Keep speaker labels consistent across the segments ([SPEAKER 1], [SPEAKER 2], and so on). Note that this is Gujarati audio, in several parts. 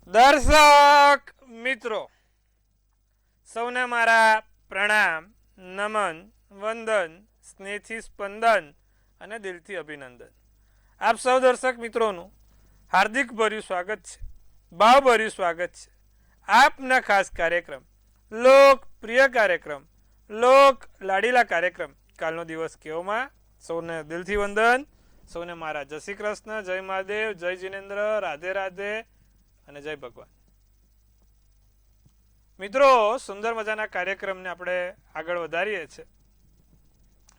[SPEAKER 1] દર્શક મિત્રો સૌને મારા પ્રણામ, નમન, વંદન, સ્નેહથી સ્પંદન અને દિલથી અભિનંદન. આપ સૌ દર્શક મિત્રોનું હાર્દિક ભર્યું સ્વાગત છે, ભાવભર્યું સ્વાગત છે આપના ખાસ કાર્યક્રમ, લોકપ્રિય કાર્યક્રમ, લોક લાડીલા કાર્યક્રમ કાલનો દિવસ કેવોમાં. સૌને દિલથી વંદન, સૌને મારા જય શ્રી કૃષ્ણ, જય મહાદેવ, જય જિનેન્દ્ર, રાધે રાધે અને જય ભગવાન. મિત્રો, સુંદર મજાના કાર્યક્રમને આપણે આગળ વધારીએ છીએ.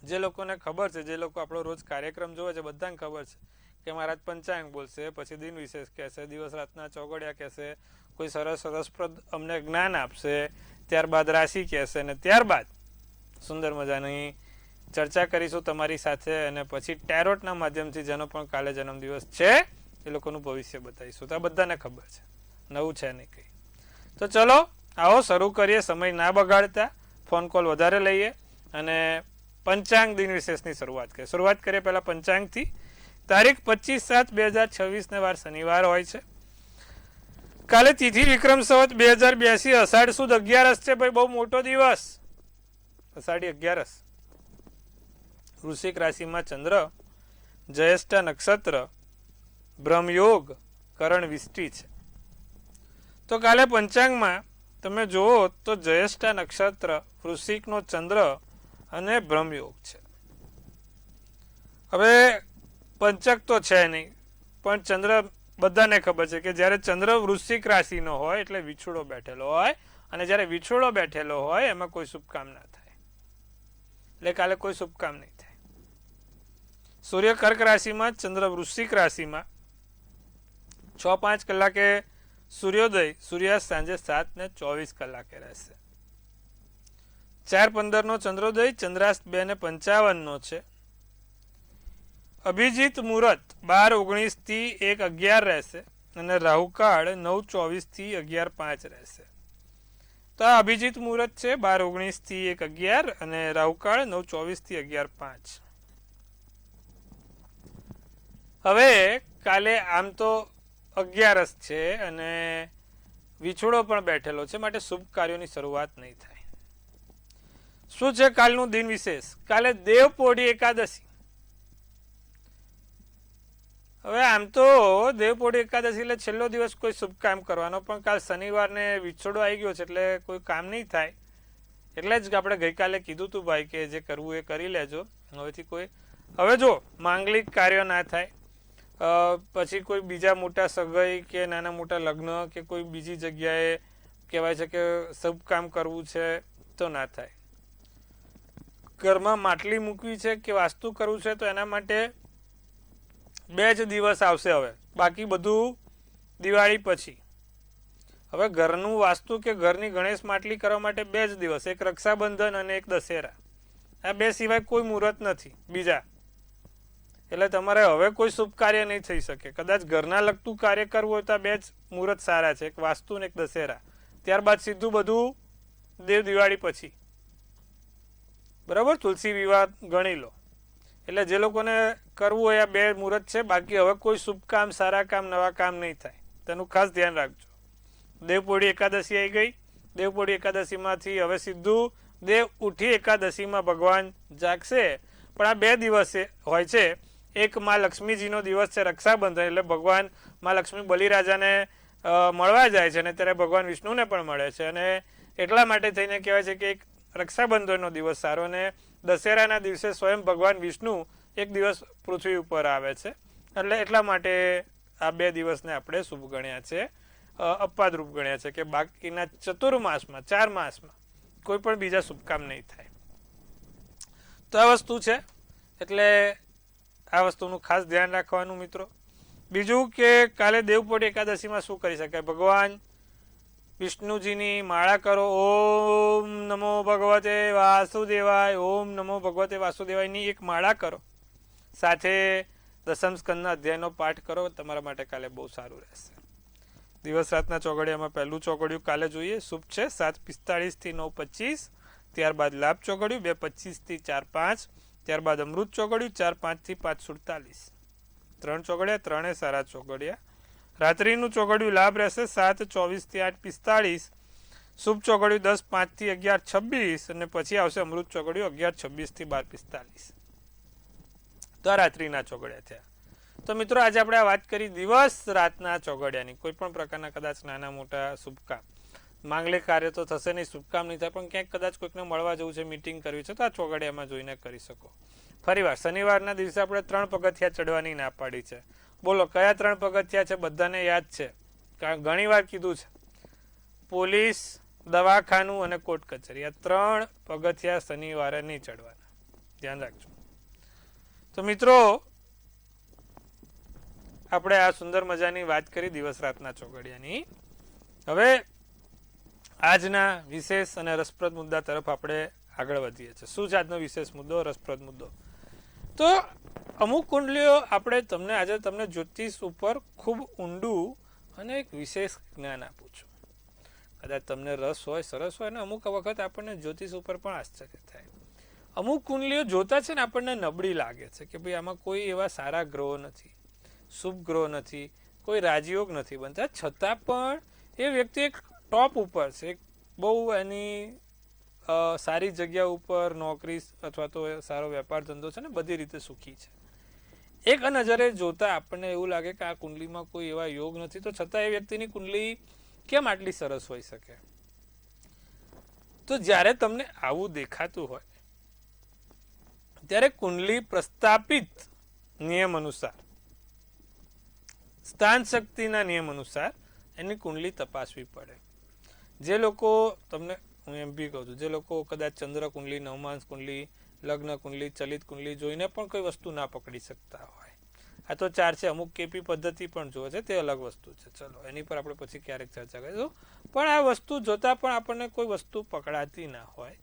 [SPEAKER 1] જે લોકોને ખબર છે, જે લોકો આપણો રોજ કાર્યક્રમ જોવે છે, બધાને ખબર છે કે મહારાજ પંચાંગ બોલશે, પછી દિન વિશેષ કહેશે, દિવસ રાતના ચોગડિયા કહેશે, કોઈ સરસ રસપ્રદ અમને જ્ઞાન આપશે, ત્યારબાદ રાશિ કહેશે અને ત્યારબાદ સુંદર મજાની ચર્ચા કરીશું તમારી સાથે અને પછી ટેરોટના માધ્યમથી જેનો પણ કાલે જન્મદિવસ છે એ લોકોનું ભવિષ્ય બતાવીશું. તો આ બધાને ખબર છે, નવું છે નહીં કંઈ. તો ચલો આવો શરૂ કરીએ, સમય ના બગાડતા, ફોન કોલ વધારે લઈએ અને પંચાંગ દિન વિશેષની શરૂઆત કરીએ. પહેલાં પંચાંગથી તારીખ 25/7/2026 વાર શનિવાર હોય છે. કાલે તિથિ વિક્રમ સંવત 2082 અષાઢ સુદ 11 છે. ભાઈ બહુ મોટો દિવસ, અષાઢી 11. વૃશ્ચિક રાશિમાં ચંદ્ર, જ્યેષ્ઠા નક્ષત્ર, બ્રહ્મયોગ, કરણ વિષ્ટિ છે. તો કાલે પંચાંગમાં તમે જુઓ તો જ્યેષ્ઠા નક્ષત્ર, વૃશ્ચિકનો ચંદ્ર અને બ્રહ્મયોગ છે. હવે પંચક તો છે નહીં, પણ ચંદ્ર બધાને ખબર છે કે જ્યારે ચંદ્ર વૃશ્ચિક રાશિનો હોય એટલે વિછોડો બેઠેલો હોય, અને જ્યારે વિછોડો બેઠેલો હોય એમાં કોઈ શુભ કામ ના થાય. એટલે કાલે કોઈ શુભ કામ નહીં થાય. સૂર્ય કર્ક રાશિમાં, ચંદ્ર વૃશ્ચિક રાશિમાં 6:05 કલાકે સૂર્યોદય, સૂર્યાસ્ત સાંજે 7:24 રહેશે. 4:15 ચંદ્રોદય, ચંદ્રાસ્ત 2:55 છે. અભિજીત મુહૂર્ત 12:19 1:11 રહેશે અને રાહુકાળ 9:24 11:05 રહેશે. તો આ અભિજીત મુહૂર્ત છે 12:19 1:11 અને રાહુકાળ 9:24 11:05. હવે કાલે આમ તો 11 છે અને વિછોડો પણ બેઠેલો છે, માટે શુભ કાર્યોની શરૂઆત નહીં થાય. શું છે કાલનું દિન વિશેષ? કાલે દેવપોઢી એકાદશી. હવે આમ તો દેવપોઢી એકાદશી એટલે છેલ્લો દિવસ કોઈ શુભ કામ કરવાનો, પણ કાલ શનિવારને વિછોડો આવી ગયો છે એટલે કોઈ કામ નહીં થાય. એટલે જ આપણે ગઈકાલે કીધું હતું ભાઈ કે જે કરવું એ કરી લેજો. હવેથી કોઈ હવે જો માંગલિક કાર્ય ના થાય, પછી કોઈ બીજા મોટા સગાઈ કે નાના મોટા લગ્ન કે કોઈ બીજી જગ્યાએ કહેવાય છે કે શુભ કામ કરવું છે તો ના થાય. ઘરમાં માટલી મૂકવી છે કે વાસ્તુ કરવું છે તો એના માટે 2 જ દિવસ આવશે હવે, બાકી બધું દિવાળી પછી. હવે ઘરનું વાસ્તુ કે ઘરની ગણેશ માટલી કરવા માટે 2 જ દિવસ, એક રક્ષાબંધન અને એક દશેરા. આ 2 સિવાય કોઈ મુહૂર્ત નથી બીજા. એટલે તમારે હવે કોઈ શુભ કાર્ય નહીં થઈ શકે. કદાચ ઘરના લગતું કાર્ય કરવું હોય તો આ 2 જ મુહૂર્ત સારા છે, એક વાસ્તુ અને એક દશેરા. ત્યારબાદ સીધું બધું દેવ દિવાળી પછી, બરાબર, તુલસી વિવાહ ગણી લો. એટલે જે લોકોને કરવું હોય આ 2 મુહૂર્ત છે, બાકી હવે કોઈ શુભ કામ, સારા કામ, નવા કામ નહીં થાય. તેનું ખાસ ધ્યાન રાખજો. દેવપોઢી એકાદશી આવી ગઈ. દેવપોઢી એકાદશીમાંથી હવે સીધું દેવ ઉઠી એકાદશીમાં ભગવાન જાગશે. પણ આ 2 દિવસે હોય છે. એક માં લક્ષ્મીજીનો દિવસ છે રક્ષાબંધન, એટલે ભગવાન માં લક્ષ્મી બલિરાજાને મળવા જાય છે અને ત્યારે ભગવાન વિષ્ણુને પણ મળે છે. અને એટલા માટે થઈને કહેવાય છે કે એક રક્ષાબંધનનો દિવસ સારો, અને દશેરાના દિવસે સ્વયં ભગવાન વિષ્ણુ એક દિવસ પૃથ્વી ઉપર આવે છે. એટલે એટલા માટે આ 2 દિવસને આપણે શુભ ગણ્યા છે, અપવાદરૂપ ગણ્યા છે કે બાકીના ચતુર્માસમાં, 4 માસમાં કોઈ પણ બીજા શુભ કામ નહીં થાય. તો આ વસ્તુ છે, એટલે આ વસ્તુનું ખાસ ધ્યાન રાખવાનું મિત્રો. બીજું કે કાલે દેવપોઢી એકાદશીમાં શું કરી શકાય? ભગવાન વિષ્ણુજીની માળા કરો. ઓમ નમો ભગવતે વાસુદેવાય, ઓમ નમો ભગવતે વાસુદેવાયની એક માળા કરો. સાથે દશમ સ્કંદના અધ્યાયનો પાઠ કરો. તમારા માટે કાલે બહુ સારું રહેશે. દિવસ રાતના ચોઘડિયામાં પહેલું ચોઘડિયું કાલે જોઈએ, શુભ છે 7:45 9:25. ત્યારબાદ લાભ ચોઘડિયું 2:25 4:05. ત્યારબાદ અમૃત ચોઘડિયું 4:05 5:47. 3 ચોઘડિયા, 3 સારા ચોઘડિયા. રાત્રિનું ચોઘડિયું લાભ રહેશે 7:24 થી 8:45, શુભ ચોઘડિયું 10:05 થી 11:26 અને પછી આવશે અમૃત ચોઘડિયું 11:26 થી 12:45. તો આ રાત્રિના ચોઘડિયા થયા. તો મિત્રો આજે આપણે વાત કરી દિવસ રાતના ચોઘડિયાની. કોઈ પણ પ્રકારના કદાચ નાના મોટા શુભકામ, માંગલિક કાર્ય તો થશે નહીં, શુભકામ નહીં થાય, પણ ક્યાંક કદાચ કોઈકને મળવા જવું છે, મીટિંગ કરવી છે, તો આ ચોઘડિયામાં જોઈને કરી શકો. ફરીવાર શનિવારના દિવસે આપણે 3 પગથિયા ચડવાની ના પાડી છે. બોલો કયા 3 પગથિયા છે? બધાને યાદ છે, ઘણી વાર કીધું છે. પોલીસ, દવાખાનું અને કોર્ટ કચેરી, આ 3 પગથિયા શનિવારે નહીં ચડવાના, ધ્યાન રાખજો. તો મિત્રો આપણે આ સુંદર મજાની વાત કરી દિવસ રાતના ચોઘડિયાની. હવે આજના વિશેષ અને રસપ્રદ મુદ્દા તરફ આપણે આગળ વધીએ છીએ. શું છે આજનો વિશેષ મુદ્દો, રસપ્રદ મુદ્દો? તો અમુક કુંડલીઓ આપણે તમને જ્યોતિષ ઉપર ખૂબ ઊંડું અને એક વિશેષ જ્ઞાન આપું છું. કદાચ તમને રસ હોય, સરસ હોય, અને અમુક વખત આપણને જ્યોતિષ ઉપર પણ આશ્ચર્ય થાય. અમુક કુંડલીઓ જોતા છે ને આપણને નબળી લાગે છે કે ભાઈ આમાં કોઈ એવા સારા ગ્રહો નથી, શુભ ગ્રહો નથી, કોઈ રાજયોગ નથી બનતા, છતાં પણ એ વ્યક્તિ એક ટોપ ઉપર છે, એક બહુ એની સારી જગ્યા ઉપર નોકરી અથવા તો સારો વેપાર ધંધો છે ને, બધી રીતે સુખી છે. એક નજરે જોતા આપણને એવું લાગે કે આ કુંડલીમાં કોઈ એવા યોગ નથી, તો છતાં એ વ્યક્તિની કુંડલી કેમ આટલી સરસ હોઈ શકે? તો જ્યારે તમને આવું દેખાતું હોય ત્યારે કુંડલી પ્રસ્થાપિત નિયમ અનુસાર, સ્થાન શક્તિના નિયમ અનુસાર એની કુંડલી તપાસવી પડે. જે લોકો, તમને હું એમ બી કહું છું, જે લોકો કદાચ ચંદ્ર કુંડલી, નવમાંશ કુંડલી, લગ્ન કુંડલી, ચલિત કુંડલી જોઈને પણ કોઈ વસ્તુ ના પકડી શકતા હોય, આ તો 4 છે. અમુક કેપી પદ્ધતિ પણ જોવે છે, તે અલગ વસ્તુ છે. ચલો એની પર આપણે પછી ક્યારેક ચર્ચા કરીશું. પણ આ વસ્તુ જોતા પણ આપણને કોઈ વસ્તુ પકડાતી ના હોય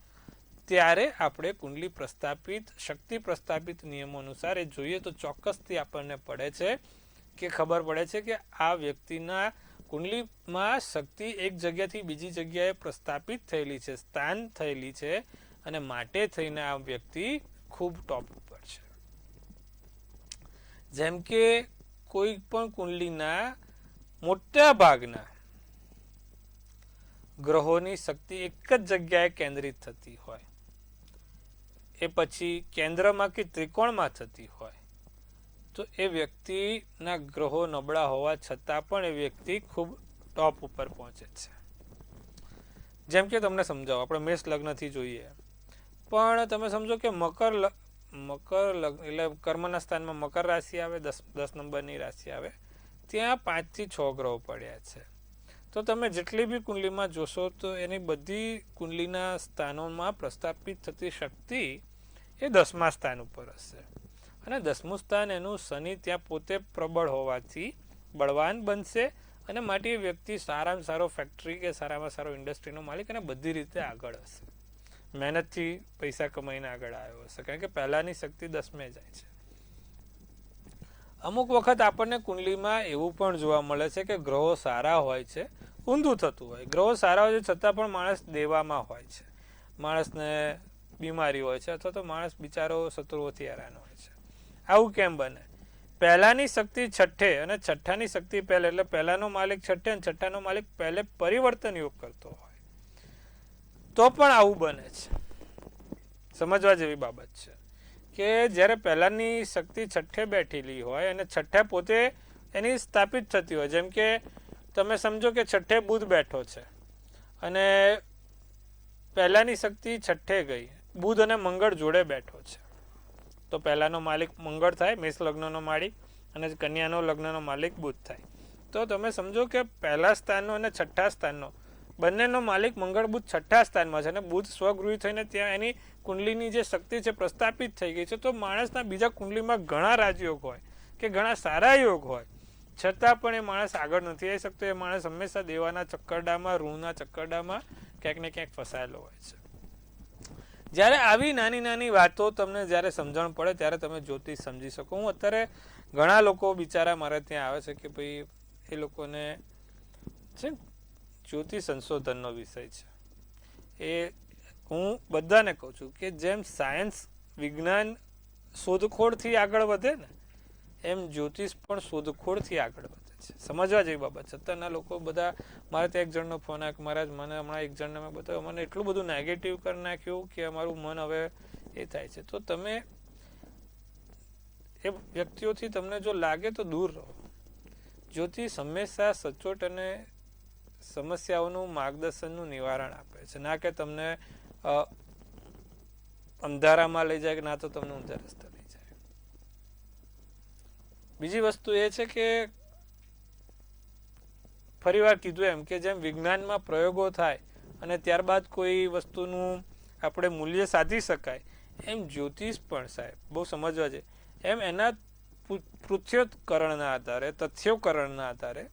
[SPEAKER 1] ત્યારે આપણે કુંડલી પ્રસ્થાપિત, શક્તિ પ્રસ્થાપિત નિયમો અનુસાર એ જોઈએ તો ચોક્કસથી આપણને પડે છે કે ખબર પડે છે કે આ વ્યક્તિના કુંડલીમાં શક્તિ એક જગ્યાથી બીજી જગ્યાએ પ્રસ્થાપિત થયેલી છે, સ્થાન થયેલી છે, અને માટે થઈને આ વ્યક્તિ ખૂબ ટોપ ઉપર છે. જેમ કે કોઈ પણ કુંડલીના મોટા ભાગના ગ્રહોની શક્તિ એક જ જગ્યાએ કેન્દ્રિત થતી હોય, એ પછી કેન્દ્રમાં કે ત્રિકોણમાં થતી હોય, તો એ વ્યક્તિના ગ્રહો નબળા હોવા છતાં પણ એ વ્યક્તિ ખૂબ ટોપ ઉપર પહોંચે છે. જેમ કે તમને સમજાવો, આપણે મેષ લગ્નથી જોઈએ, પણ તમે સમજો કે મકર એટલે કર્મના સ્થાનમાં મકર રાશિ આવે, 10 નંબરની રાશિ આવે, ત્યાં 5 થી 6 ગ્રહો પડ્યા છે. તો તમે જેટલી બી કુંડલીમાં જોશો તો એની બધી કુંડલીના સ્થાનોમાં પ્રસ્થાપિત થતી શક્તિ એ 10મા સ્થાન ઉપર હશે, અને 10મું સ્થાન એનું શનિ ત્યાં પોતે પ્રબળ હોવાથી બળવાન બનશે, અને માટે એ વ્યક્તિ સારામાં સારો ફેક્ટરી કે સારામાં સારો ઇન્ડસ્ટ્રીનો માલિક અને બધી રીતે આગળ હશે, મહેનતથી પૈસા કમાઈને આગળ આવ્યો હશે, કારણ કે પહેલાની શક્તિ 10મે જાય છે. અમુક વખત આપણને કુંડલીમાં એવું પણ જોવા મળે છે કે ગ્રહો સારા હોય છે, ઊંધું થતું હોય, ગ્રહો સારા હોય છે છતાં પણ માણસ દેવામાં હોય છે, માણસને બીમારી હોય છે, અથવા તો માણસ બિચારો શત્રુઓથી હેરાન હોય છે. આવું કેમ બને? પહેલાની શક્તિ છઠ્ઠે અને છઠ્ઠાની શક્તિ પહેલે, એટલે પહેલાનો માલિક છઠ્ઠે અને છઠ્ઠાનો માલિક પહેલે પરિવર્તન યોગ કરતો હોય તો પણ આવું બને છે. સમજવા જેવી બાબત છે કે જ્યારે પહેલાની શક્તિ છઠ્ઠે બેઠેલી હોય અને છઠ્ઠે પોતે એની સ્થાપિત થતી હોય, જેમ કે તમે સમજો કે છઠ્ઠે બુધ બેઠો છે અને પહેલાની શક્તિ છઠ્ઠે ગઈ, બુધ અને મંગળ જોડે બેઠો છે, તો પહેલાનો માલિક મંગળ થાય, મેષ લગ્નનો માલિક, અને કન્યાનો લગ્નનો માલિક બુધ થાય. તો તમે સમજો કે પહેલા સ્થાનનો અને છઠ્ઠા સ્થાનનો બંનેનો માલિક મંગળ બુધ છઠ્ઠા સ્થાનમાં છે, અને બુધ સ્વગૃહી થઈને ત્યાં એની કુંડલીની જે શક્તિ છે પ્રસ્થાપિત થઈ ગઈ છે. તો માણસના બીજા કુંડલીમાં ઘણા રાજયોગ હોય કે ઘણા સારા યોગ હોય છતાં પણ એ માણસ આગળ નથી આવી શકતો. એ માણસ હંમેશા દેવાના ચક્કરડામાં, ઋણના ચક્કરડામાં ક્યાંક ને ક્યાંક ફસાયેલો હોય છે. જ્યારે આવી નાની નાની વાતો તમને જ્યારે સમજણ પડે ત્યારે તમે જ્યોતિષ સમજી શકો. હું અત્યારે ઘણા લોકો બિચારા મારા ત્યાં આવે છે કે ભાઈ એ લોકોને છે જ્યોતિષ સંશોધનનો વિષય છે. એ હું બધાને કહું છું કે જેમ સાયન્સ વિજ્ઞાન શોધખોળથી આગળ વધે ને, એમ જ્યોતિષ પણ શોધખોળથી આગળ વધે. છે, સમજવા જેવી બાબત છે. અત્યારના લોકો બધા, મારે ત્યાં એક જણનો ફોન આવ્યો, મહારાજ મને હમણાં એક જણને મેં બતાવ્યું, મને એટલું બધું નેગેટિવ કરી નાખ્યું કે અમારું મન હવે એ થાય છે. તો તમે એ વ્યક્તિઓથી તમને જો લાગે તો દૂર રહો. જ્યોતિષ હંમેશા સચોટ અને સમસ્યાઓનું માર્ગદર્શનનું નિવારણ આપે છે, ના કે તમને અંધારામાં લઈ જાય કે ના તો તમને ઊંધા રસ્તા લઈ જાય. બીજી વસ્તુ એ છે કે ફરીવાર કીધું એમ કે જેમ વિજ્ઞાનમાં પ્રયોગો થાય અને ત્યારબાદ કોઈ વસ્તુનું આપણે મૂલ્ય સાધી શકાય, એમ જ્યોતિષ પણ સાહેબ બહુ સમજવા છે. એમ એના પૃથ્યોકરણના આધારે, તથ્યોકરણના આધારે,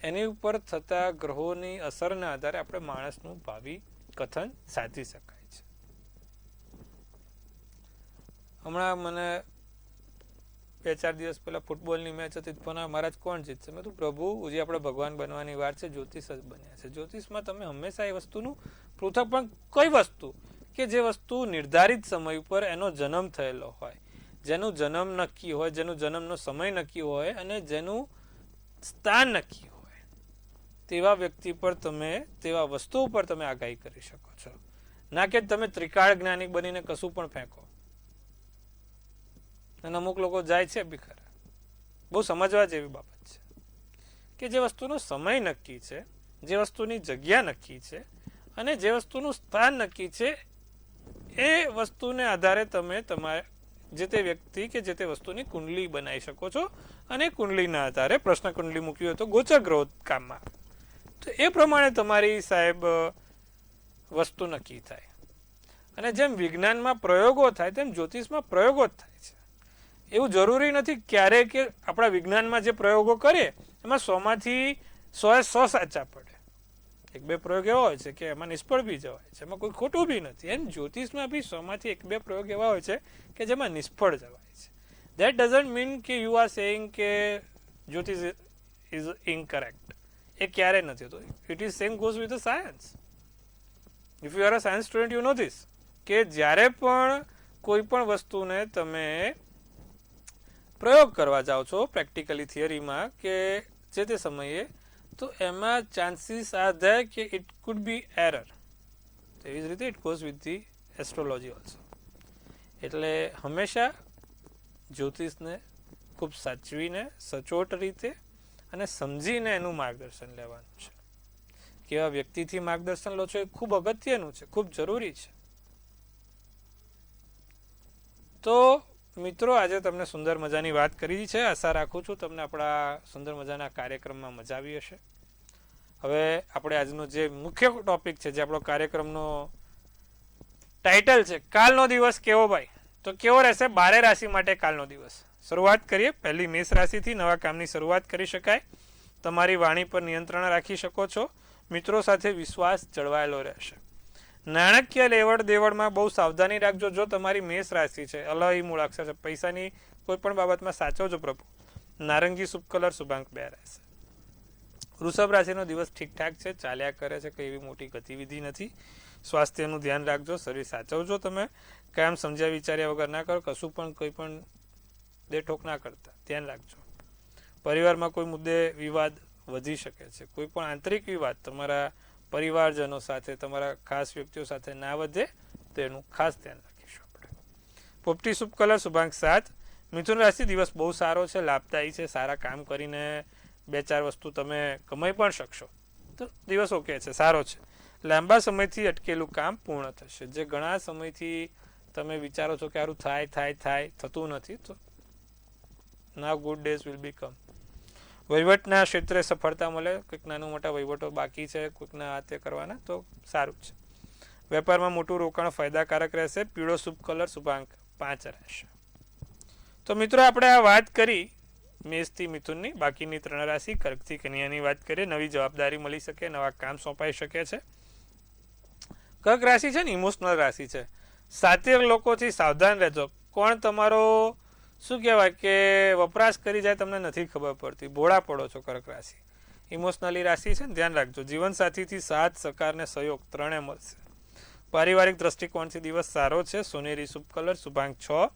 [SPEAKER 1] એની ઉપર થતા ગ્રહોની અસરના આધારે આપણે માણસનું ભાવિ કથન સાધી શકાય છે. હમણાં મને 2-4 દિવસ પહેલા ફૂટબોલની મેચ હતી, પણ મહારાજ કોણ જીતશે? મેં તો પ્રભુ હજી આપણે ભગવાન બનવાની વાર છે, જ્યોતિષ જ બન્યા છે. જ્યોતિષમાં તમે હંમેશા એ વસ્તુનું પૃથક, પણ કઈ વસ્તુ કે જે વસ્તુ નિર્ધારિત સમય ઉપર એનો જન્મ થયેલો હોય, જેનું જન્મ નક્કી હોય, જેનું જન્મનો સમય નક્કી હોય અને જેનું સ્થાન નક્કી હોય, તેવા વ્યક્તિ પર તમે, તેવા વસ્તુ ઉપર તમે આગાહી કરી શકો છો. ના કે તમે ત્રિકાળ જ્ઞાની બનીને કશું પણ ફેંકો. અને અમુક લોકો જાય છે બી ખરા. બહુ સમજવા જેવી બાબત છે કે જે વસ્તુનો સમય નક્કી છે, જે વસ્તુની જગ્યા નક્કી છે અને જે વસ્તુનું સ્થાન નક્કી છે, એ વસ્તુને આધારે તમે તમારે જે તે વ્યક્તિ કે જે તે વસ્તુની કુંડલી બનાવી શકો છો. અને કુંડલીના આધારે પ્રશ્ન કુંડલી મૂકી હોય તો ગોચર ગ્રહ કામમાં, તો એ પ્રમાણે તમારી સાહેબ વસ્તુ નક્કી થાય. અને જેમ વિજ્ઞાનમાં પ્રયોગો થાય તેમ જ્યોતિષમાં પ્રયોગો જ થાય છે. એવું જરૂરી નથી ક્યારેય કે આપણા વિજ્ઞાનમાં જે પ્રયોગો કરીએ એમાં 100માંથી 100 સાચા પડે. 1-2 પ્રયોગ એવા હોય છે કે એમાં નિષ્ફળ બી જવાય છે, એમાં કોઈ ખોટું બી નથી. એમ જ્યોતિષમાં બી 100માંથી 1-2 પ્રયોગ એવા હોય છે કે જેમાં નિષ્ફળ જવાય છે. દેટ ડઝન્ટ મીન કે યુ આર સેઇંગ કે જ્યોતિષ ઇઝ ઇનકરેક્ટ. એ ક્યારેય નથી હોતું. It is same goes with the science. If you are a science student you know this, કે જ્યારે પણ કોઈ પણ વસ્તુને તમે પ્રયોગ કરવા જાઓ છો પ્રેક્ટિકલી થિયરીમાં કે જે તે સમયે, તો એમાં ચાન્સીસ આર ધેર કે ઇટ કુડ બી એરર. એવી જ રીતે it goes with the astrology also. એટલે હંમેશા જ્યોતિષને ખૂબ સાચવીને, સચોટ રીતે અને સમજીને એનું માર્ગદર્શન લેવાનું છે. કેવા વ્યક્તિથી માર્ગદર્શન લો છો એ ખૂબ અગત્યનું છે, ખૂબ જરૂરી છે. તો મિત્રો, આજે તમને સુંદર મજાની વાત કરી છે. આશા રાખું છું તમને આપણા સુંદર મજાના કાર્યક્રમમાં મજા આવી હશે. હવે આપણે આજનો જે મુખ્ય ટોપિક છે, જે આપણો કાર્યક્રમનો ટાઇટલ છે, કાલનો દિવસ કેવો ભાઈ, તો કેવો રહેશે 12 રાશિ માટે કાલનો દિવસ. શરૂઆત કરીએ. પહેલી મેષ રાશિથી નવા કામની શરૂઆત કરી શકાય. તમારી વાણી પર નિયંત્રણ રાખી શકો છો. મિત્રો સાથે વિશ્વાસ જળવાયેલો રહેશે. નાણાકીય લેવડ દેવડમાં બહુ સાવધાની રાખજો. જો તમારી મેષ રાશિ છે, અલહી મૂળાક્ષર છે, પૈસાની કોઈ પણ બાબતમાં સાચવજો પ્રભુ. નારંગી શુભ કલર, શુભાંક 2 રહેશે. વૃષભ રાશિનો દિવસ ઠીકઠાક છે, ચાલ્યા કરે છે, કઈ એવી મોટી ગતિવિધિ નથી. સ્વાસ્થ્યનું ધ્યાન રાખજો, શરીર સાચવજો. તમે કામ સમજ્યા વિચાર્યા વગર ના કરો. કશું પણ કોઈ પણ દેઠોક ના કરતા ધ્યાન રાખજો. પરિવારમાં કોઈ મુદ્દે વિવાદ વધી શકે છે. કોઈ પણ આંતરિક વિવાદ તમારા પરિવારજનો સાથે, તમારા ખાસ વ્યક્તિઓ સાથે ના વધે, તેનું ખાસ ધ્યાન રાખીશું આપણે. પોપટી શુભ કલર, શુભાંક 7. મિથુન રાશિ દિવસ બહુ સારો છે, લાભદાયી છે. સારા કામ કરીને 2-4 વસ્તુ તમે કમાઈ પણ શકશો. તો દિવસ ઓકે છે, સારો છે. લાંબા સમયથી અટકેલું કામ પૂર્ણ થશે. જે ઘણા સમયથી તમે વિચારો છો કે સારું થાય, થતું નથી, તો નાવ ગુડ ડેઝ વિલ બી કમ. વહીવટના ક્ષેત્રે સફળતા મળે. કોઈક નાના મોટા વહીવટો બાકી છે, કોઈકના હાથે કરવાના, તો સારું છે. વેપારમાં મોટું રોકાણ ફાયદાકારક રહેશે. પીળો શુભ કલર, શુભાંક 5 રહેશે. તો મિત્રો, આપણે આ વાત કરી મેષથી મિથુનની. બાકીની 3 રાશિ કર્કથી કન્યાની વાત કરીએ. નવી જવાબદારી મળી શકે, નવા કામ સોંપાઈ શકે છે. કર્ક રાશિ છે ને, ઇમોશનલ રાશિ છે. સાતિર લોકોથી સાવધાન રહેજો. કોણ તમારો શું કહેવાય કે વપરાશ કરી જાય તમને નથી ખબર પડતી. ભોળા પડો છો કર્ક રાશિ. ઇમોશનલી રાશિ છે ને, ધ્યાન રાખજો. જીવનસાથીથી સાથ, સહકાર ને સહયોગ ત્રણે મળશે. પારિવારિક દ્રષ્ટિકોણથી દિવસ સારો છે. સોનેરી શુભ કલર, શુભાંક 6.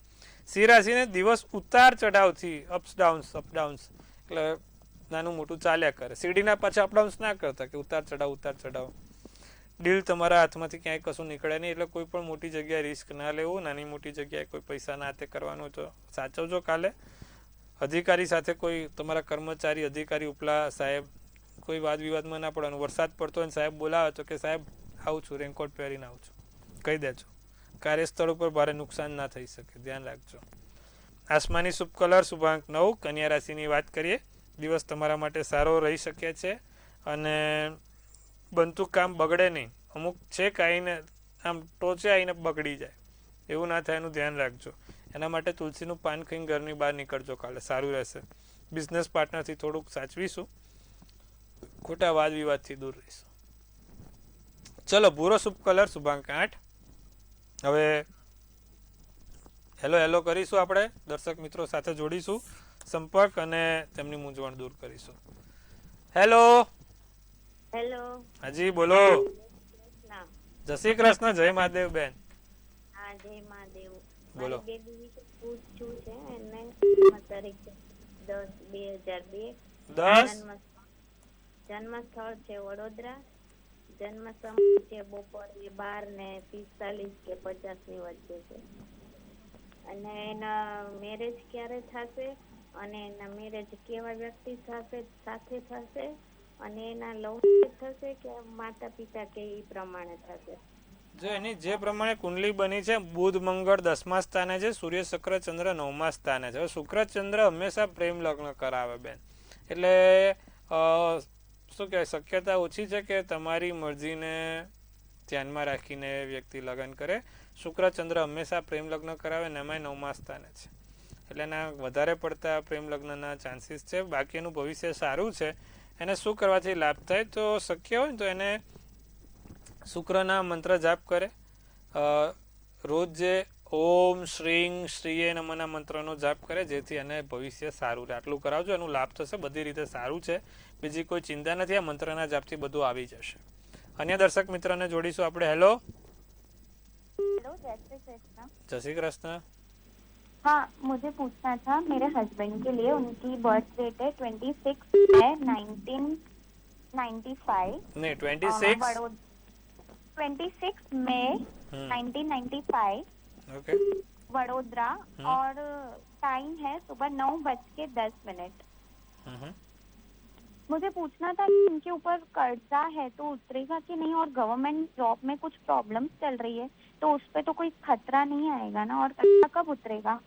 [SPEAKER 1] સિંહ રાશિને દિવસ ઉતાર ચઢાવથી, અપ ડાઉન્સ, એટલે નાનું મોટું ચાલ્યા કરે. સીડીના પાછા અપડાઉન્સ ના કરતા કે ઉતાર ચઢાવ. ડીલ તમારા હાથમાંથી ક્યાંય કશું નીકળે નહીં. એટલે કોઈ પણ મોટી જગ્યાએ રિસ્ક ના લેવું. નાની મોટી જગ્યાએ કોઈ પૈસા ના હાથે કરવાનું તો સાચવજો. કાલે અધિકારી સાથે કોઈ તમારા કર્મચારી અધિકારી ઉપલા સાહેબ કોઈ વાદ વિવાદમાં ના પડવાનું. વરસાદ પડતો હોય સાહેબ બોલાવે તો કે સાહેબ આવું છું, રેનકોટ પહેરીને આવું છું, કહી દેજો. કાર્યસ્થળ ઉપર ભારે નુકસાન ના થઈ શકે, ધ્યાન રાખજો. આસમાની શુભ કલર શુભાંક 9. કન્યા રાશિની વાત કરીએ. દિવસ તમારા માટે સારો રહી શકે છે અને બનતું કામ બગડે નહીં. અમુક છેક આવીને આમ ટોચે આવીને બગડી જાય એવું ના થાય એનું ધ્યાન રાખજો. એના માટે તુલસીનું પાન ખાઈને ઘરની બહાર નીકળજો. કાલે સારું રહેશે. બિઝનેસ પાર્ટનરથી થોડુંક સાચવીશું. ખોટા વાદ વિવાદથી દૂર રહીશું. ચલો, ભૂરો શુભ કલર શુભાંક 8. હવે હેલો કરીશું. આપણે દર્શક મિત્રો સાથે જોડીશું સંપર્ક અને તેમની મૂંઝવણ દૂર કરીશું. હેલો. હાજી બોલો. જય શ્રી કૃષ્ણ. જય મહાદેવ બેન.
[SPEAKER 2] હા, જય મહાદેવ.
[SPEAKER 1] બોલો.
[SPEAKER 2] બેબી વિશે પૂછવું છે. એને તારીખ 10/2002.
[SPEAKER 1] 10.
[SPEAKER 2] જન્મ સ્થળ છે વડોદરા. જન્મ સમય છે બપોરે 12:45 કે 50 ની વચ્ચે છે. અને એના મેરેજ ક્યારે થશે અને એના મેરેજ કેવા વ્યક્તિ સાથે થશે અને એના લવ થશે કે માતા પિતા કે એ પ્રમાણે થશે.
[SPEAKER 1] જો એની જે પ્રમાણે કુંડલી બની છે, બુધ મંગળ 10મા સ્થાને છે, સૂર્ય શુક્ર ચંદ્ર 9મા સ્થાને છે. શુક્ર ચંદ્ર હંમેશા પ્રેમ લગ્ન કરાવે બેન. એટલે શું કહેવાય, શક્યતા ઓછી છે કે તમારી મરજીને ધ્યાનમાં રાખીને વ્યક્તિ લગ્ન કરે. શુક્ર ચંદ્ર હંમેશા પ્રેમ લગ્ન કરાવે ને એમાંય 9મા સ્થાને છે. એટલે એના વધારે પડતા પ્રેમ લગ્નના ચાન્સીસ છે. બાકી એનું ભવિષ્ય સારું છે. એને શું કરવાથી લાભ થાય? તો શક્ય હોય ને તો એને શુક્રના મંત્ર જાપ કરે. રોજ જે ઓમ શ્રીંગ શ્રીએ નમઃના મંત્રનો જાપ કરે, જેથી એને ભવિષ્ય સારું રહે. આટલું કરાવજો, એનું લાભ થશે. બધી રીતે સારું છે. બીજી કોઈ ચિંતા નથી. આ મંત્રના જાપથી બધું આવી જશે. અન્ય દર્શક મિત્રને જોડીશું આપણે. હેલો. जय श्री कृष्ण.
[SPEAKER 3] हाँ, मुझे पूछना था मेरे हस्बैंड के लिए. उनकी बर्थ डेट है 26 है 1995.
[SPEAKER 1] नहीं 26
[SPEAKER 3] मई 1995.
[SPEAKER 1] ओके.
[SPEAKER 3] वडोदरा. और टाइम है सुबह 9:10. मुझे पूछना था कि इनके ऊपर कर्जा है तो उतरेगा कि नहीं, और गवर्नमेंट जॉब में कुछ प्रॉब्लम्स चल रही है तो उस पे तो कोई खतरा नहीं आएगा ना, और कर्जा कब उतरेगा?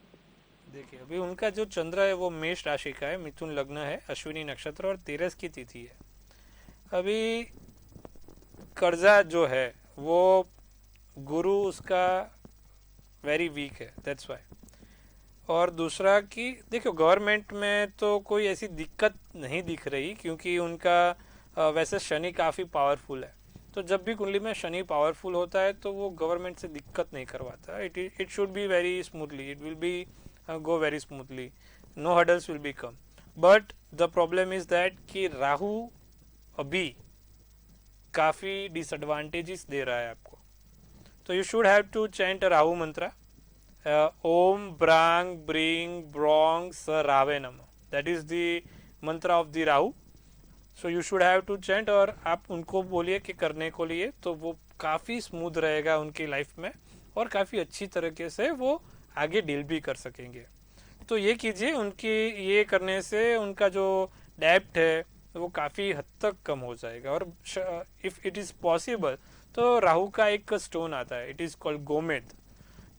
[SPEAKER 1] देखिए, अभी उनका जो चंद्र है वो मेष राशि का है, मिथुन लग्न है, अश्विनी नक्षत्र और 13 की तिथि है. अभी कर्जा जो है वो गुरु उसका वेरी वीक है, दैट्स वाई. और दूसरा कि देखो, गवर्नमेंट में तो कोई ऐसी दिक्कत नहीं दिख रही, क्योंकि उनका वैसे शनि काफ़ी पावरफुल है. तो जब भी कुंडली में शनि पावरफुल होता है तो वो गवर्नमेंट से दिक्कत नहीं करवाता. It should be very smoothly, it will be go very smoothly, no hurdles will be come. But the problem is that कि राहु अभी काफ़ी डिसएडवांटेजेस दे रहा है आपको. तो you should have to chant a Rahu मंत्र. ओम ब्रांग ब्रिंग ब्रोंग स रावे नमः. That is the mantra of the Rahu. So you should have to chant. और आप उनको बोलिए कि करने को लिए, तो वो काफ़ी स्मूथ रहेगा उनकी लाइफ में और काफ़ी अच्छी तरीके से वो आगे डील भी कर सकेंगे. तो ये कीजिए. उनकी ये करने से उनका जो डेप्ट है वो काफ़ी हद तक कम हो जाएगा. और इफ़ इट इज़ पॉसिबल तो राहु का एक स्टोन आता है, इट इज़ कॉल्ड गोमेद,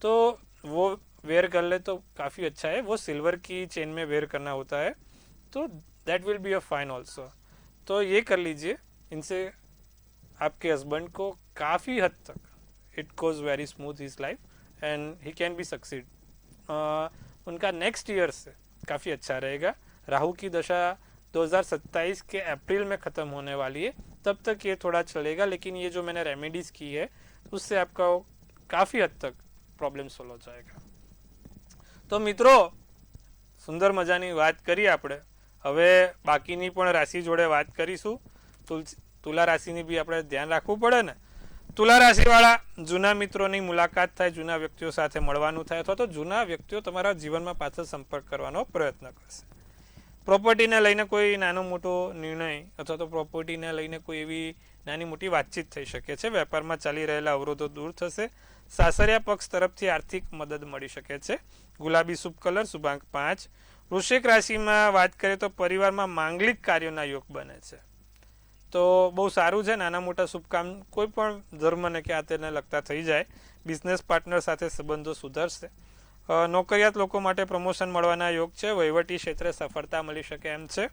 [SPEAKER 1] तो वो वेयर कर ले तो काफ़ी अच्छा है. वो सिल्वर की चेन में वेयर करना होता है, तो that will be a fine also. तो ये कर लीजिए. इनसे आपके हस्बैंड को काफ़ी हद तक it goes very smooth his life and he can be succeed. उनका नेक्स्ट ईयर से काफ़ी अच्छा रहेगा. राहु की दशा 2027 के अप्रैल में ख़त्म होने वाली है, तब तक ये थोड़ा चलेगा. लेकिन ये जो मैंने रेमेडीज़ की है उससे आपका काफ़ी हद तक प्रॉब्लम सोल्व हो जाएगा. तो मित्रों, सुंदर मजानी बात करी આપણે. હવે બાકીની પણ રાશિ જોડે વાત કરીશું. તુલા રાશિની બી આપણે ધ્યાન રાખવું પડે ને. તુલા રાશિવાળા જૂના મિત્રોની મુલાકાત થાય, જૂના વ્યક્તિઓ સાથે મળવાનું થાય, અથવા તો જૂના વ્યક્તિઓ તમારા જીવનમાં પાછળ સંપર્ક કરવાનો પ્રયત્ન કરશે. પ્રોપર્ટીને લઈને કોઈ નાનો મોટો નિર્ણય અથવા તો પ્રોપર્ટીને લઈને કોઈ એવી નાની મોટી વાતચીત થઈ શકે છે. વેપારમાં ચાલી રહેલા અવરોધો દૂર થશે. સાસરિયા પક્ષ તરફથી આર્થિક મદદ મળી શકે છે. ગુલાબી શુભ કલર શુભાંક 5. વૃશ્ચિક રાશિમાં વાત કરીએ તો પરિવારમાં માંગલિક કાર્યોના યોગ બને છે. તો બહુ સારું છે. નાના મોટા શુભ કામ કોઈ પણ ધર્મને કે આ તેને લગતા થઈ જાય. બિઝનેસ પાર્ટનર સાથે સંબંધો સુધરશે. નોકરિયાત લોકો માટે પ્રમોશન મળવાના યોગ છે. વહીવટી ક્ષેત્રે સફળતા મળી શકે એમ છે.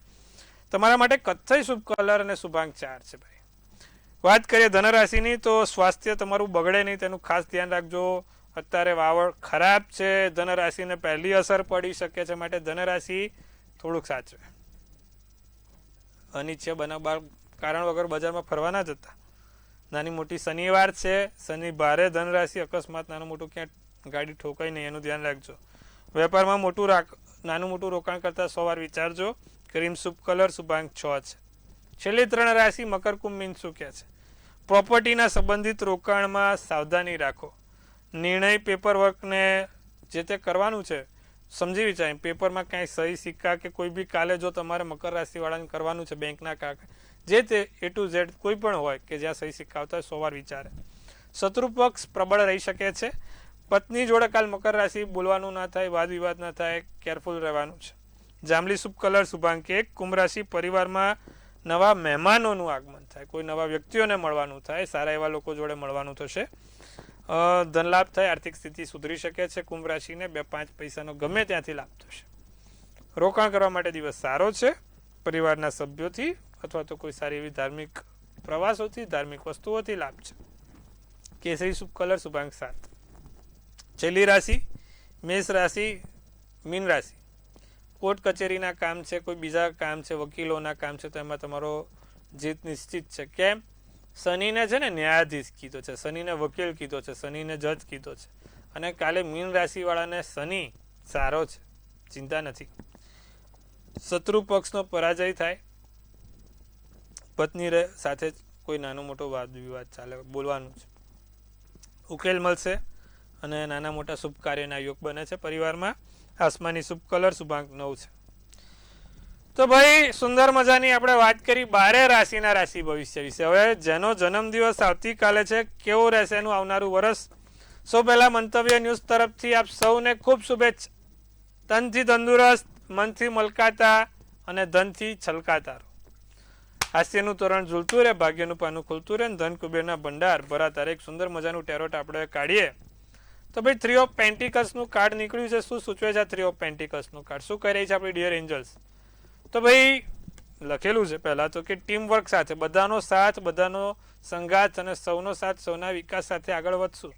[SPEAKER 1] તમારા માટે કથ્થઈ શુભ કલર અને શુભાંક 4 છે ભાઈ. વાત કરીએ ધનરાશિની તો સ્વાસ્થ્ય તમારું બગડે નહીં તેનું ખાસ ધ્યાન રાખજો. અત્યારે વાવડ ખરાબ છે. ધનરાશિને પહેલી અસર પડી શકે છે, માટે ધનરાશિ થોડુંક સાચવે. અનિચ્છનીય બનાવ કારણ વગર બજારમાં ફરવા ના જતા. નાની મોટી શનિવાર છે. શનિ ભારે ધનરાશિ અકસ્માત નાનું મોટું ક્યાંક ગાડી ઠોકાય નહીં એનું ધ્યાન રાખજો. વેપારમાં નાનું મોટું રોકાણ કરતા 100 વાર વિચારજો. ક્રીમ શુભ કલર શુભાંક 6 છે. છેલ્લી 3 રાશિ મકર કુંભ મીન શું કહે છે? પ્રોપર્ટીના સંબંધિત રોકાણમાં સાવધાની રાખો. નિર્ણય પેપર વર્કને જે તે કરવાનું છે સમજી વિચારી. પેપરમાં કાંઈ સહી સિક્કા કે કોઈ બી કાલે જો તમારે મકર રાશિવાળાને કરવાનું છે બેંકના કાગળ જે તે A to Z કોઈ પણ હોય કે જ્યાં સહી સિક્કા આવતા હોય 100 વાર વિચારે. શત્રુ પક્ષ પ્રબળ રહી શકે છે. પત્ની જોડે કાલ મકર રાશિ બોલવાનું ના થાય, વાદ વિવાદ ના થાય, કેરફુલ રહેવાનું છે. જાંબલી શુભ કલર શુભાંક 1. કુંભ રાશિ પરિવારમાં નવા મહેમાનોનું આગમન થાય. કોઈ નવા વ્યક્તિઓને મળવાનું થાય. સારા એવા લોકો જોડે મળવાનું થશે. ધનલાભ થાય. આર્થિક સ્થિતિ સુધરી શકે છે. કુંભ રાશિને 2-5 પૈસાનો ગમે ત્યાંથી લાભ થશે. રોકાણ કરવા માટે દિવસ સારો છે. પરિવારના સભ્યોથી અથવા તો કોઈ સારી એવી ધાર્મિક પ્રવાસોથી, ધાર્મિક વસ્તુઓથી લાભ છે. કેસરી શુભ કલર શુભાંક 7. છેલ્લી રાશિ મેષ રાશિ મીન રાશિ. કોર્ટ કચેરીના કામ છે, કોઈ બીજા કામ છે, વકીલોના કામ છે, તો એમાં તમારો જીત નિશ્ચિત છે. કેમ? શનિને છે ને ન્યાયાધીશ કીધો છે, શનિને વકીલ કીધો છે, શનિને જજ કીધો છે. અને કાલે મીન રાશિવાળાને શનિ સારો છે, ચિંતા નથી. શત્રુ પક્ષનો પરાજય થાય. પત્ની સાથે કોઈ નાનો મોટો વાદ વિવાદ ચાલે, બોલવાનું છે, ઉકેલ મળશે. અને નાના મોટા શુભ કાર્યના યોગ બને છે પરિવારમાં. આસમાની શુભ કલર શુભાંક 9 છે. તો ભાઈ સુંદર મજાની આપણે વાત કરી 12 રાશિના રાશિ ભવિષ્ય વિશે. હવે જેનો જન્મદિવસ આવતીકાલે છે, કેવો રહેશે એનું આવનારું વર્ષ, સૌ પહેલા મંતવ્ય ન્યૂઝ તરફથી આપ સૌને ખૂબ શુભેચ્છા. તનથી તંદુરસ્ત, મનથી મલકાતા અને ધનથી છલકાતા રહો. હાસ્યનું તોરણ ઝૂલતું રહે, ભાગ્યનું પાનું ખુલતું રહે, ધન કુબેરના ભંડાર ભરાતા રહે. એક સુંદર મજાનું ટેરોટ આપણે કાઢીએ તો ભાઈ 3 ઓફ પેન્ટિકલ્સનું કાર્ડ નીકળ્યું છે. શું સૂચવે છે 3 ઓફ પેન્ટિકલ્સનું કાર્ડ? શું કહી રહી છે આપણી ડિયર એન્જલ્સ? તો ભાઈ લખેલું છે પહેલાં તો કે ટીમ વર્ક સાથે, બધાનો સાથ, બધાનો સંગાથ અને સૌનો સાથ, સૌના વિકાસ સાથે આગળ વધશું.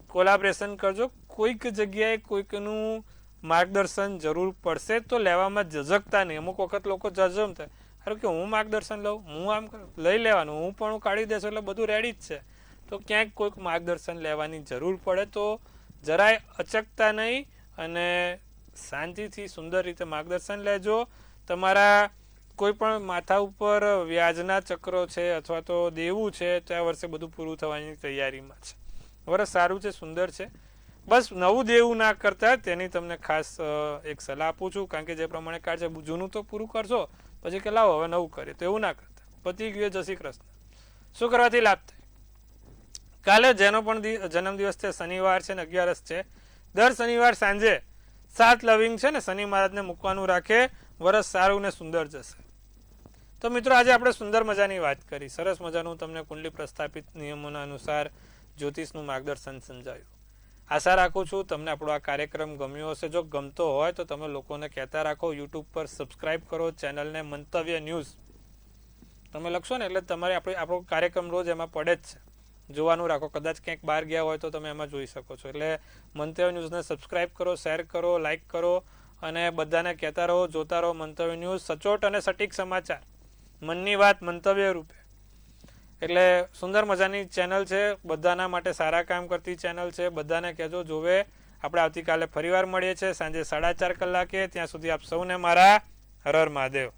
[SPEAKER 1] કોલાબરેશન કરજો. કોઈક જગ્યાએ કોઈકનું માર્ગદર્શન જરૂર પડશે તો લેવામાં ઝઝકતા નહીં. અમુક વખત લોકો ઝઝમતા સારું કે હું માર્ગદર્શન લઉં, હું આમ લઈ લેવાનું, હું પણ કાઢી દેશું એટલે બધું રેડી જ છે. તો ક્યાંક કોઈક માર્ગદર્શન લેવાની જરૂર પડે તો જરાય અચકતા નહીં અને શાંતિથી સુંદર રીતે માર્ગદર્શન લેજો. તમારા કોઈ પણ માથા ઉપર વ્યાજના ચક્રો છે અથવા તો દેવું છે તો આ વર્ષે બધું પૂરું થવાની તૈયારીમાં છે. વર્ષ સારું છે, સુંદર છે. બસ નવું દેવું ના કરતા તેની તમને ખાસ એક સલાહ આપું છું, કારણ કે જે પ્રમાણે કાર્ડ છે જૂનું તો પૂરું કરશો પછી કે લાવો હવે નવું કરીએ, તો એવું ના કરતા. પતી ગયું જય શ્રી કૃષ્ણ. શું કરવાથી લાભ થાય? કાલે જેનો પણ જન્મદિવસ છે, શનિવાર છે ને 11 છે, દર શનિવાર સાંજે 7 લવિંગ છે ને શનિ મહારાજને મૂકવાનું રાખે. વરસ સારું ને સુંદર જશે. તો મિત્રો આજે આપણે સુંદર મજાની વાત કરી. સરસ મજાનું તમને કુંડલી પ્રસ્થાપિત નિયમોના અનુસાર જ્યોતિષનું માર્ગદર્શન સમજાવ્યું. આશા રાખું છું તમને આપણો આ કાર્યક્રમ ગમ્યો હશે. જો ગમતો હોય તો તમે લોકોને કહેતા રાખો. યુટ્યુબ પર સબસ્ક્રાઇબ કરો ચેનલને મંતવ્ય ન્યૂઝ. તમે લખશો ને એટલે તમારે આપણો કાર્યક્રમ રોજ એમાં પડે જ છે, જોવાનું રાખો. કદાચ ક્યાંક બહાર ગયા હોય તો તમે એમાં જોઈ શકો છો. એટલે મંતવ્ય ન્યૂઝને સબસ્ક્રાઇબ કરો, શેર કરો, લાઇક કરો અને બધાને કહેતા રહો, જોતા રહો મંતવ્ય ન્યૂઝ. સચોટ અને સટીક સમાચાર, મનની વાત મંતવ્ય રૂપે. એટલે સુંદર મજાની ચેનલ છે, બધાના માટે સારા કામ કરતી ચેનલ છે. બધાને કહેજો જોવે. આપણે આવતીકાલે ફરીવાર મળીએ છીએ સાંજે 4:30 કલાકે. ત્યાં સુધી આપ સૌને મારા હર હર મહાદેવ.